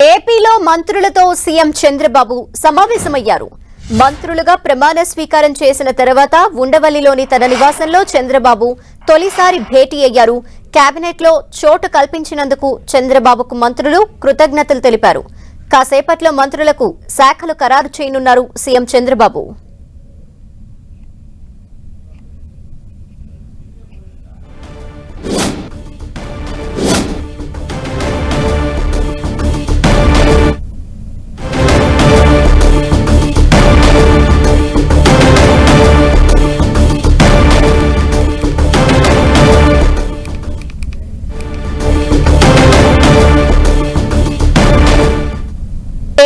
ఏపీలో మంత్రులతో సీఎం చంద్రబాబు సమావేశమయ్యారు. మంత్రులుగా ప్రమాణ స్వీకారం చేసిన తర్వాత ఉండవల్లిలోని తన నివాసంలో చంద్రబాబు తొలిసారి భేటీ అయ్యారు. కేబినెట్ లో చోటు కల్పించినందుకు చంద్రబాబుకు మంత్రులు కృతజ్ఞతలు తెలిపారు. కాసేపట్లో మంత్రులకు శాఖలు ఖరారు చేయనున్నారు సీఎం చంద్రబాబు.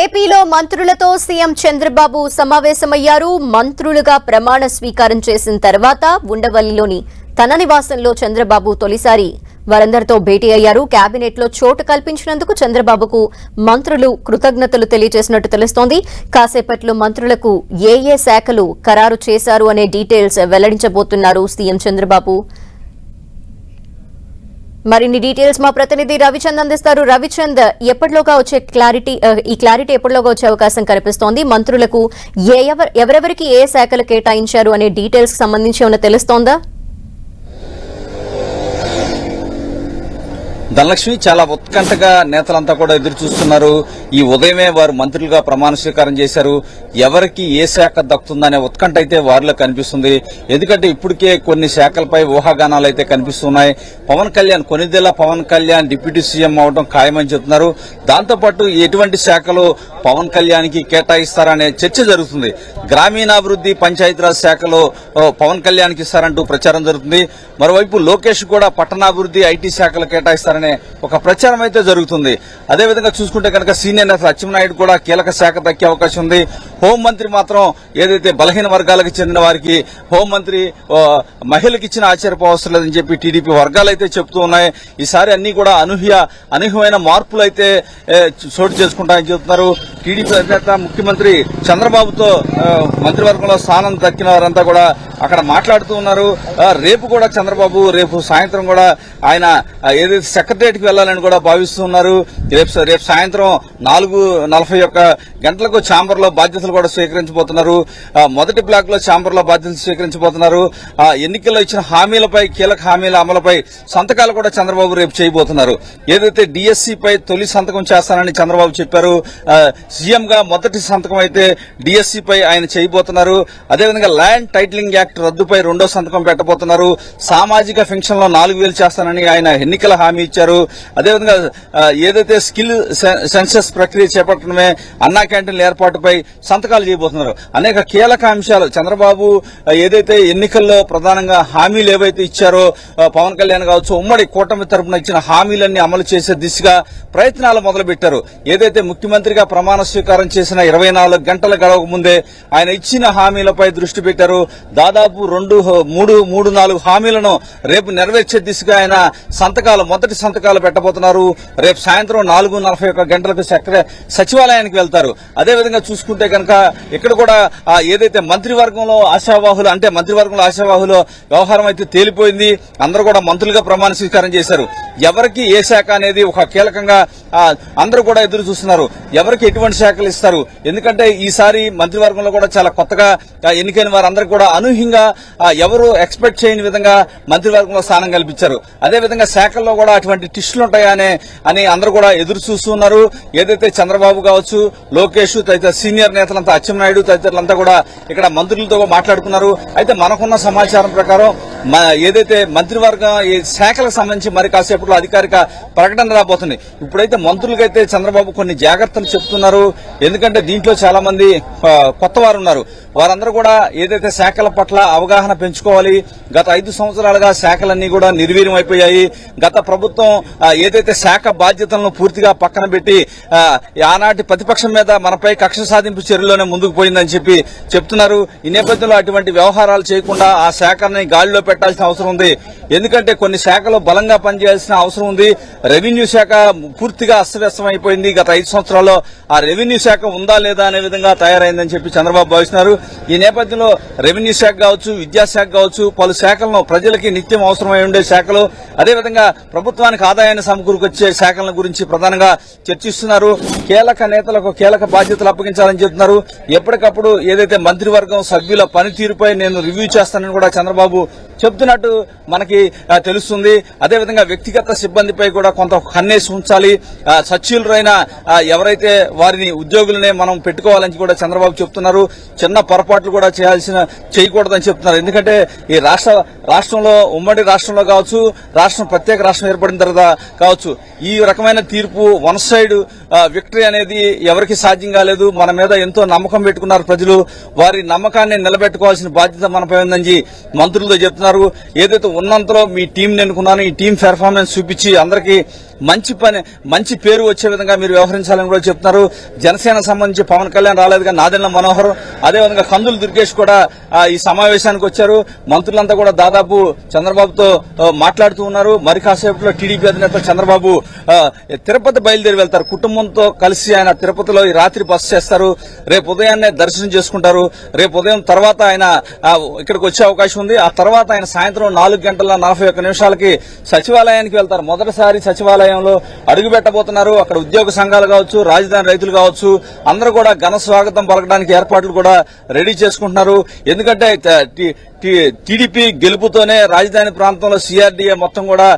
ఏపీలో మంత్రులతో సీఎం చంద్రబాబు సమావేశమయ్యారు. మంత్రులుగా ప్రమాణ స్వీకారం చేసిన తర్వాత ఉండవల్లిలోని తన నివాసంలో చంద్రబాబు తొలిసారి వారందరితో భేటీ అయ్యారు. కేబినెట్ లో చోటు కల్పించినందుకు చంద్రబాబుకు మంత్రులు కృతజ్ఞతలు తెలియజేసినట్టు తెలుస్తోంది. కాసేపట్లో మంత్రులకు ఏ శాఖలు ఖరారు చేశారు అనే డీటెయిల్స్ వెల్లడించబోతున్నారు సీఎం చంద్రబాబు. మరిన్ని డీటెయిల్స్ మా ప్రతినిధి రవిచంద్ అందిస్తారు. రవిచంద్, ఎప్పటిలోగా వచ్చే ఈ క్లారిటీ ఎప్పటిలోగా వచ్చే అవకాశం కనిపిస్తోంది? మంత్రులకు ఎవరెవరికి ఏ శాఖలు కేటాయించారు అనే డీటెయిల్స్ కి సంబంధించి ఏమైనా తెలుస్తోందా? ధనలక్ష్మి, చాలా ఉత్కంఠగా నేతలంతా కూడా ఎదురు చూస్తున్నారు. ఈ ఉదయమే వారు మంత్రులుగా ప్రమాణ స్వీకారం చేశారు. ఎవరికి ఏ శాఖ దక్కుతుందనే ఉత్కంఠ అయితే వారిలో కనిపిస్తుంది. ఎందుకంటే ఇప్పటికే కొన్ని శాఖలపై ఊహాగానాలు అయితే కనిపిస్తున్నాయి. కొనిదెల పవన్ కళ్యాణ్ డిప్యూటీ సీఎం అవడం ఖాయమని చెప్తున్నారు. దాంతోపాటు ఎటువంటి శాఖలు పవన్ కళ్యాణ్ కి కేటాయిస్తారనే చర్చ జరుగుతుంది. గ్రామీణాభివృద్ది, పంచాయతీరాజ్ శాఖలో పవన్ కళ్యాణ్ కి ఇస్తారంటూ ప్రచారం జరుగుతుంది. మరోవైపు లోకేష్ కూడా పట్టణాభివృద్ది, ఐటీ శాఖలు కేటాయిస్తారనే ఒక ప్రచారం అయితే జరుగుతుంది. అదేవిధంగా చూసుకుంటే కనుక సీనియర్ నేత అచ్చెన్నాయుడు కూడా కీలక శాఖ దక్కే అవకాశం ఉంది. హోంమంత్రి మాత్రం ఏదైతే బలహీన వర్గాలకు చెందిన వారికి హోంమంత్రి మహిళలకు ఇచ్చిన ఆశ్చర్యపోవసరం లేదని చెప్పి టీడీపీ వర్గాలు అయితే చెప్తూ ఉన్నాయి. ఈసారి అన్ని కూడా అనూహ్యమైన మార్పులు అయితే చోటు చేసుకుంటాయని చెబుతున్నారు. టీడీపీ అధినేత ముఖ్యమంత్రి చంద్రబాబుతో మంత్రివర్గంలో స్థానం దక్కిన వారంతా కూడా అక్కడ మాట్లాడుతూ ఉన్నారు. రేపు కూడా చంద్రబాబు రేపు సాయంత్రం కూడా ఆయన ఏదైతే సెక్రటరియట్కి వెళ్లాలని కూడా భావిస్తున్నారు. రేపు సాయంత్రం 4:41 ఛాంబర్ లో బాధ్యతలు కూడా స్వీకరించబోతున్నారు. మొదటి బ్లాక్ లో ఛాంబర్ లో బాధ్యతలు స్వీకరించబోతున్నారు. ఎన్నికల్లో ఇచ్చిన హామీలపై, కీలక హామీల అమలుపై సంతకాలు కూడా చంద్రబాబు రేపు చేయబోతున్నారు. ఏదైతే డిఎస్సీ పై తొలి సంతకం చేస్తానని చంద్రబాబు చెప్పారు. సీఎం గా మొదటి సంతకం అయితే డిఎస్సీ పై ఆయన చేయబోతున్నారు. అదేవిధంగా ల్యాండ్ టైటిలింగ్ యాక్ట్ రద్దుపై రెండో సంతకం పెట్టబోతున్నారు. సామాజిక పెన్షన్ లో 4,000 చేస్తానని ఆయన ఎన్నికల హామీ ఇచ్చారు. అదేవిధంగా ఏదైతే స్కిల్ సెన్సస్ ప్రక్రియ చేపట్టడమే, అన్నా క్యాంటీన్ల ఏర్పాటుపై సంతకాలు చేయబోతున్నారు. అనేక కీలక అంశాలు చంద్రబాబు ఏదైతే ఎన్నికల్లో ప్రధానంగా హామీలు ఏవైతే ఇచ్చారో పవన్ కళ్యాణ్ కావచ్చు, ఉమ్మడి కూటమి తరపున ఇచ్చిన హామీలన్నీ అమలు చేసే దిశగా ప్రయత్నాలు మొదలుపెట్టారు. ఏదైతే ముఖ్యమంత్రిగా ప్రమాణ స్వీకారం చేసిన 24 గంటల గడవక ముందే ఆయన ఇచ్చిన హామీలపై దృష్టి పెట్టారు. దాదాపు 3-4 హామీలను రేపు నెరవేర్చే దిశగా ఆయన మొదటి సంతకాలు పెట్టబోతున్నారు. రేపు సాయంత్రం 4:41 గంటలకు సచివాలయానికి వెళ్తారు. అదేవిధంగా చూసుకుంటే కనుక ఇక్కడ కూడా ఏదైతే మంత్రివర్గంలో ఆశావాహులో వ్యవహారం అయితే తేలిపోయింది. అందరూ కూడా మంత్రులుగా ప్రమాణ స్వీకారం చేశారు. ఎవరికి ఏ శాఖ అనేది ఒక కీలకంగా అందరూ కూడా ఎదురు చూస్తున్నారు. ఎవరికి ఎటువంటి శాఖలు ఇస్తారు? ఎందుకంటే ఈసారి మంత్రివర్గంలో కూడా చాలా కొత్తగా ఎన్నికైన వారందరికీ కూడా అనూహ్యంగా ఎవరు ఎక్స్పెక్ట్ చేయని విధంగా మంత్రివర్గంలో స్థానం కల్పించారు. అదేవిధంగా శాఖల్లో కూడా అటువంటి టిస్టులు ఉంటాయా అని అందరూ కూడా ఎదురు చూస్తున్నారు. ఏదైతే చంద్రబాబు కావచ్చు, లోకేష్ తదితర సీనియర్ నేతలంతా, అచ్చెన్నాయుడు తదితరులంతా కూడా ఇక్కడ మంత్రులతో మాట్లాడుకున్నారు. అయితే మనకున్న సమాచారం ప్రకారం ఏదైతే మంత్రివర్గం ఈ శాఖలకు సంబంధించి మరి కాసేపట్లో అధికారిక ప్రకటన రాబోతుంది. ఇప్పుడైతే మంత్రులకైతే చంద్రబాబు కొన్ని జాగ్రత్తలు చెప్తున్నారు. ఎందుకంటే దీంట్లో చాలా మంది కొత్త వారు ఉన్నారు. వారందరూ కూడా ఏదైతే శాఖల పట్ల అవగాహన పెంచుకోవాలి. గత 5 సంవత్సరాలుగా శాఖలన్నీ కూడా నిర్వీర్యం అయిపోయాయి. గత ప్రభుత్వం ఏదైతే శాఖ బాధ్యతలను పూర్తిగా పక్కన పెట్టి ఆనాటి ప్రతిపక్షం మీద మనపై కక్ష సాధింపు చర్యలోనే ముందుకు పోయిందని చెప్తున్నారు. ఈ నేపథ్యంలో అటువంటి వ్యవహారాలు చేయకుండా ఆ శాఖని గాలిలో పెట్టాల్సిన అవసరం ఉంది. ఎందుకంటే కొన్ని శాఖలు బలంగా పనిచేయాల్సిన అవసరం ఉంది. రెవెన్యూ శాఖ పూర్తిగా అస్తవ్యస్తం అయిపోయింది. గత 5 సంవత్సరాల్లో ఆ రెవెన్యూ శాఖ ఉందా లేదా అనే విధంగా తయారైందని చెప్పి చంద్రబాబు భావిస్తున్నారు. ఈ నేపథ్యంలో రెవెన్యూ శాఖ కావచ్చు, విద్యాశాఖ కావచ్చు, పలు శాఖలను ప్రజలకి నిత్యం అవసరమై ఉండే శాఖలు, అదేవిధంగా ప్రభుత్వానికి ఆదాయాన్ని సమకూరుకొచ్చే శాఖల గురించి ప్రధానంగా చర్చిస్తున్నారు. కీలక నేతలకు కీలక బాధ్యతలు అప్పగించాలని చెబుతున్నారు. ఎప్పటికప్పుడు ఏదైతే మంత్రివర్గం సభ్యుల పనితీరుపై నేను రివ్యూ చేస్తానని కూడా చంద్రబాబు చెబుతున్నట్టు మనకి తెలుస్తుంది. అదేవిధంగా వ్యక్తిగత సిబ్బందిపై కూడా కొంత కన్నేసి ఉంచాలి. సచివులైన ఎవరైతే వారిని ఉద్యోగులనే మనం పెట్టుకోవాలని కూడా చంద్రబాబు చెప్తున్నారు. చిన్న పొరపాట్లు కూడా చేయకూడదని చెప్తున్నారు. ఎందుకంటే ఈ రాష్ట్రంలో ఉమ్మడి రాష్ట్రంలో కావచ్చు, ప్రత్యేక రాష్ట్రం ఏర్పడిన తర్వాత కావచ్చు, ఈ రకమైన తీర్పు వన్ సైడ్ విక్టరీ అనేది ఎవరికి సాధ్యం కాలేదు. మన మీద ఎంతో నమ్మకం పెట్టుకున్నారు ప్రజలు. వారి నమ్మకాన్ని నిలబెట్టుకోవాల్సిన బాధ్యత మనపై ఉందని మంత్రులతో చెప్తున్నారు. ఏదైతే ఉన్నంతలో మీ టీం ఎన్నుకున్నాను, ఈ టీం పెర్ఫార్మెన్స్ చూపించి అందరికీ మంచి పేరు వచ్చే విధంగా మీరు వ్యవహరించాలని కూడా చెప్తున్నారు. జనసేన సంబంధించి పవన్ కళ్యాణ్ రాలేదు కానీ నాదెండ్ల మనోహర్, అదేవిధంగా కందుల దుర్గేష్ కూడా ఈ సమావేశానికి వచ్చారు. మంత్రులంతా కూడా దాదాపు చంద్రబాబుతో మాట్లాడుతూ ఉన్నారు. మరి కాసేపట్లో టీడీపీ అధినేత చంద్రబాబు తిరుపతి బయలుదేరి వెళ్తారు. కుటుంబంతో కలిసి ఆయన తిరుపతిలో ఈ రాత్రి బస చేస్తారు. రేపు ఉదయాన్నే దర్శనం చేసుకుంటారు. రేపు ఉదయం తర్వాత ఆయన ఇక్కడికి వచ్చే అవకాశం ఉంది. ఆ తర్వాత ఆయన సాయంత్రం 4:41 సచివాలయానికి వెళ్తారు. మొదటిసారి సచివాలయంలో అడుగు పెట్టబోతున్నారు. అక్కడ ఉద్యోగ సంఘాలు కావచ్చు, రాజధాని రైతులు కావచ్చు, అందరూ కూడా ఘన స్వాగతం పలకడానికి ఏర్పాట్లు కూడా రెడీ చేసుకుంటున్నారు. ఎందుకంటే టీడీపీ గెలుపుతోనే రాజధాని ప్రాంతంలో సిఆర్డీఏ మొత్తం కూడా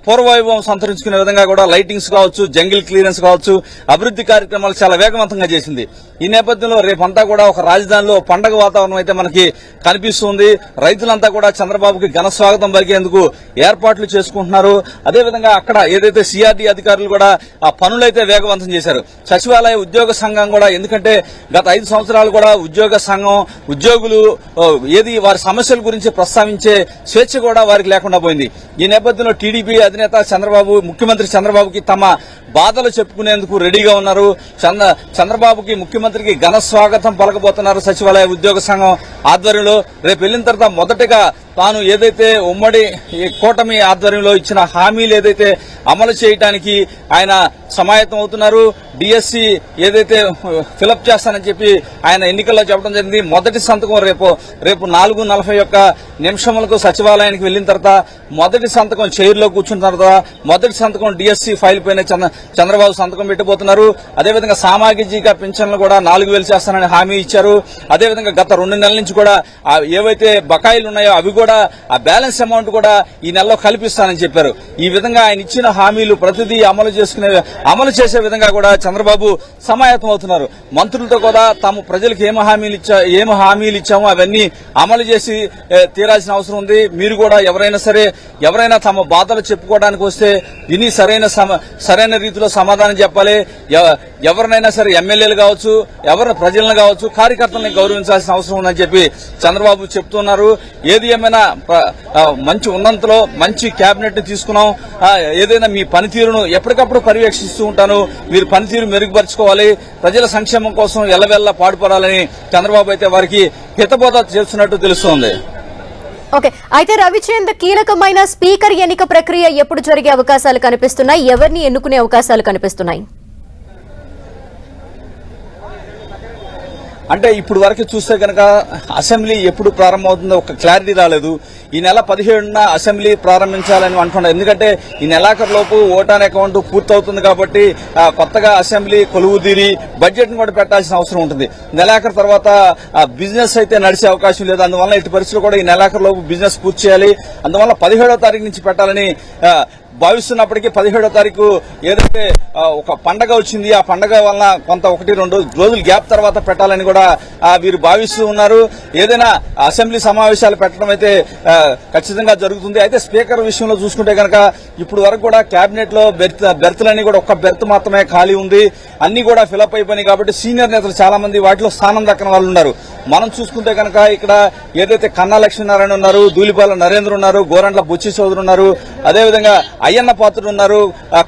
పూర్వవైభవం సంతరించుకునే విధంగా కూడా లైటింగ్స్ కావచ్చు, జంగిల్ క్లియరెన్స్ కావచ్చు, అభివృద్ధి కార్యక్రమాలు చాలా వేగవంతంగా చేసింది. ఈ నేపథ్యంలో రేపంతా కూడా ఒక రాజధానిలో పండగ వాతావరణం అయితే మనకి కనిపిస్తుంది. రైతులంతా కూడా చంద్రబాబుకి ఘన స్వాగతం పలికేందుకు ఏర్పాట్లు చేసుకుంటున్నారు. అదేవిధంగా అక్కడ ఏదైతే సిఆర్డీ అధికారులు కూడా ఆ పనులైతే వేగవంతం చేశారు. సచివాలయ ఉద్యోగ సంఘం కూడా, ఎందుకంటే గత 5 సంవత్సరాలు కూడా ఉద్యోగ సంఘం ఉద్యోగులు వారి సమస్యల గురించి ప్రస్తావించే స్వేచ్ఛ కూడా వారికి లేకుండా పోయింది. ఈ నేపథ్యంలో టీడీపీ అధినేత చంద్రబాబు, ముఖ్యమంత్రి చంద్రబాబుకి తమ బాధలు చెప్పుకునేందుకు రెడీగా ఉన్నారు. చంద్రబాబుకి ముఖ్యమంత్రికి ఘన స్వాగతం పలకబోతున్నారు సచివాలయ ఉద్యోగ సంఘం ఆధ్వర్యంలో. రేపు వెళ్లిన తర్వాత మొదటగా తాను ఏదైతే ఉమ్మడి కూటమి ఆధ్వర్యంలో ఇచ్చిన హామీలు ఏదైతే అమలు చేయడానికి ఆయన సమాయత్తం అవుతున్నారు. డిఎస్సి ఏదైతే ఫిలప్ చేస్తానని చెప్పి ఆయన ఎన్నికల్లో చెప్పడం జరిగింది. మొదటి సంతకం రేపు 4:41 సచివాలయానికి వెళ్లిన తర్వాత మొదటి సంతకం చైర్లో కూర్చున్న తర్వాత మొదటి సంతకం డిఎస్సి ఫైల్ పైన చంద్రబాబు సంతకం పెట్టబోతున్నారు. అదేవిధంగా సామాజిక పింఛన్లు కూడా 4,000 చేస్తానని హామీ ఇచ్చారు. అదేవిధంగా గత 2 నెలల నుంచి కూడా ఏవైతే బకాయిలు ఉన్నాయో అవి కూడా ఆ బ్యాలెన్స్ అమౌంట్ కూడా ఈ నెలలో కల్పిస్తానని చెప్పారు. ఈ విధంగా ఆయన ఇచ్చిన హామీలు ప్రతిదీ అమలు చేసే విధంగా కూడా చంద్రబాబు సమాయత్తం అవుతున్నారు. మంత్రులతో కూడా తాము ప్రజలకు ఏమి హామీలు ఇచ్చామో అవన్నీ అమలు చేసి తీరాల్సిన అవసరం ఉంది. మీరు కూడా ఎవరైనా తమ బాధలు చెప్పుకోవడానికి వస్తే విని సరైన రీతిలో సమాధానం చెప్పాలి. ఎవరినైనా సరే ఎమ్మెల్యేలు కావచ్చు, ప్రజలను కావచ్చు, కార్యకర్తలను గౌరవించాల్సిన అవసరం ఉందని చెప్పి చంద్రబాబు చెప్తున్నారు. ఏది ఏమైనా మంచి ఉన్నంతలో మంచి కేబినెట్ ని తీసుకున్నాం. ఏదైనా మీ పనితీరును ఎప్పటికప్పుడు పర్యవేక్షిస్తూ ఉంటాను. మీరు పనితీరు మెరుగుపరచుకోవాలి. ప్రజల సంక్షేమం కోసం ఎల్లవెల్లా పాటుపడాలని చంద్రబాబు అయితే వారికి హితబోధ చేస్తున్నట్టు తెలుస్తోంది. ఓకే, అయితే రవిచంద్, కీలకమైన స్పీకర్ ఎన్నిక ప్రక్రియ ఎప్పుడు జరిగే అవకాశాలు కనిపిస్తున్నాయి? ఎవరిని ఎన్నుకునే అవకాశాలు కనిపిస్తున్నాయి? అంటే ఇప్పుడు వరకు చూస్తే కనుక అసెంబ్లీ ఎప్పుడు ప్రారంభమవుతుందో ఒక క్లారిటీ రాలేదు. ఈ నెల 17న అసెంబ్లీ ప్రారంభించాలని అనుకున్నారు. ఎందుకంటే ఈ నెలాఖరులోపు ఓట్ ఆన్ అకౌంట్ పూర్తవుతుంది కాబట్టి కొత్తగా అసెంబ్లీ కొలువుదీరి బడ్జెట్ ను కూడా పెట్టాల్సిన అవసరం ఉంటుంది. నెలాఖరు తర్వాత బిజినెస్ అయితే నడిచే అవకాశం లేదు. అందువల్ల ఇటు పరిస్థితుల్లో కూడా ఈ నెలాఖరులోపు బిజినెస్ పూర్తి చేయాలి. అందువల్ల 17వ తారీఖు నుంచి పెట్టాలని భావిస్తున్నప్పటికీ 17వ తారీఖు ఏదైతే ఒక పండగ వచ్చింది, ఆ పండగ వలన కొంత 1-2 రోజులు గ్యాప్ తర్వాత పెట్టాలని కూడా వీరు భావిస్తూ ఉన్నారు. ఏదైనా అసెంబ్లీ సమావేశాలు పెట్టడం అయితే ఖచ్చితంగా జరుగుతుంది. అయితే స్పీకర్ విషయంలో చూసుకుంటే కనుక ఇప్పుడు వరకు కూడా కేబినెట్ లో బెర్తులన్నీ కూడా ఒక్క బెర్త్ మాత్రమే ఖాళీ ఉంది. అన్ని కూడా ఫిలప్ అయిపోయినాయి కాబట్టి సీనియర్ నేతలు చాలా మంది వాటిలో స్థానం దక్కని వాళ్ళు ఉన్నారు. మనం చూసుకుంటే కనుక ఇక్కడ ఏదైతే కన్నా లక్ష్మీనారాయణ ఉన్నారు, దూలిపాల నరేంద్ర ఉన్నారు, గోరంట్ల బుచ్చి చౌదరి ఉన్నారు, అదేవిధంగా అయ్యన్న పాత్రుడు ఉన్నారు,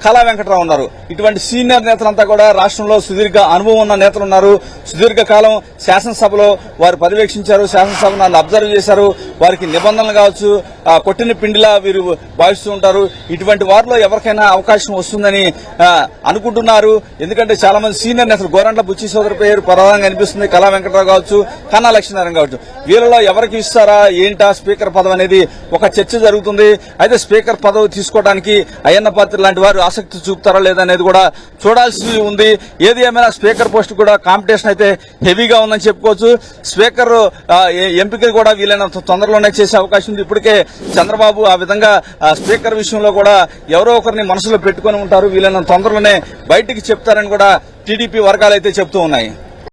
కళా వెంకటరావు ఉన్నారు. ఇటువంటి సీనియర్ నేతలంతా కూడా రాష్ట్రంలో సుదీర్ఘ అనుభవం ఉన్న నేతలు ఉన్నారు. సుదీర్ఘ కాలం శాసనసభలో వారు పర్యవేక్షించారు, శాసనసభను అబ్జర్వ్ చేశారు. వారికి నిబంధనలు కావచ్చు కొట్టిన పిండిలా వీరు భావిస్తూ ఉంటారు. ఇటువంటి వారిలో ఎవరికైనా అవకాశం వస్తుందని అనుకుంటున్నారు. ఎందుకంటే చాలా మంది సీనియర్ నేతలు గోరంట్ల బుచ్చి సోదరి పేరు ప్రధానంగా అనిపిస్తుంది, కళా వెంకటరావు కావచ్చు, కన్నా లక్ష్మీనారాయణ కావచ్చు. వీళ్ళలో ఎవరికి ఇస్తారా ఏంటా స్పీకర్ పదవి అనేది ఒక చర్చ జరుగుతుంది. అయితే స్పీకర్ పదవి తీసుకోవడానికి అయ్యన్న పాత్ర లాంటి వారు ఆసక్తి చూపుతారా లేదా అనేది కూడా చూడాల్సి ఉంది. ఏది ఏమైనా స్పీకర్ పోస్ట్ కూడా కాంపిటీషన్ అయితే హెవీగా ఉందని చెప్పుకోవచ్చు. స్పీకర్ ఎంపిక కూడా వీలైనంత తొందరలోనే చేసే అవకాశం ఉంది. ఇప్పటికే చంద్రబాబు ఆ విధంగా స్పీకర్ విషయంలో కూడా ఎవరో ఒకరిని మనసులో పెట్టుకుని ఉంటారు. వీలైనంత తొందరలోనే బయటికి చెప్తారని కూడా టీడీపీ వర్గాలు అయితే చెప్తూ ఉన్నాయి.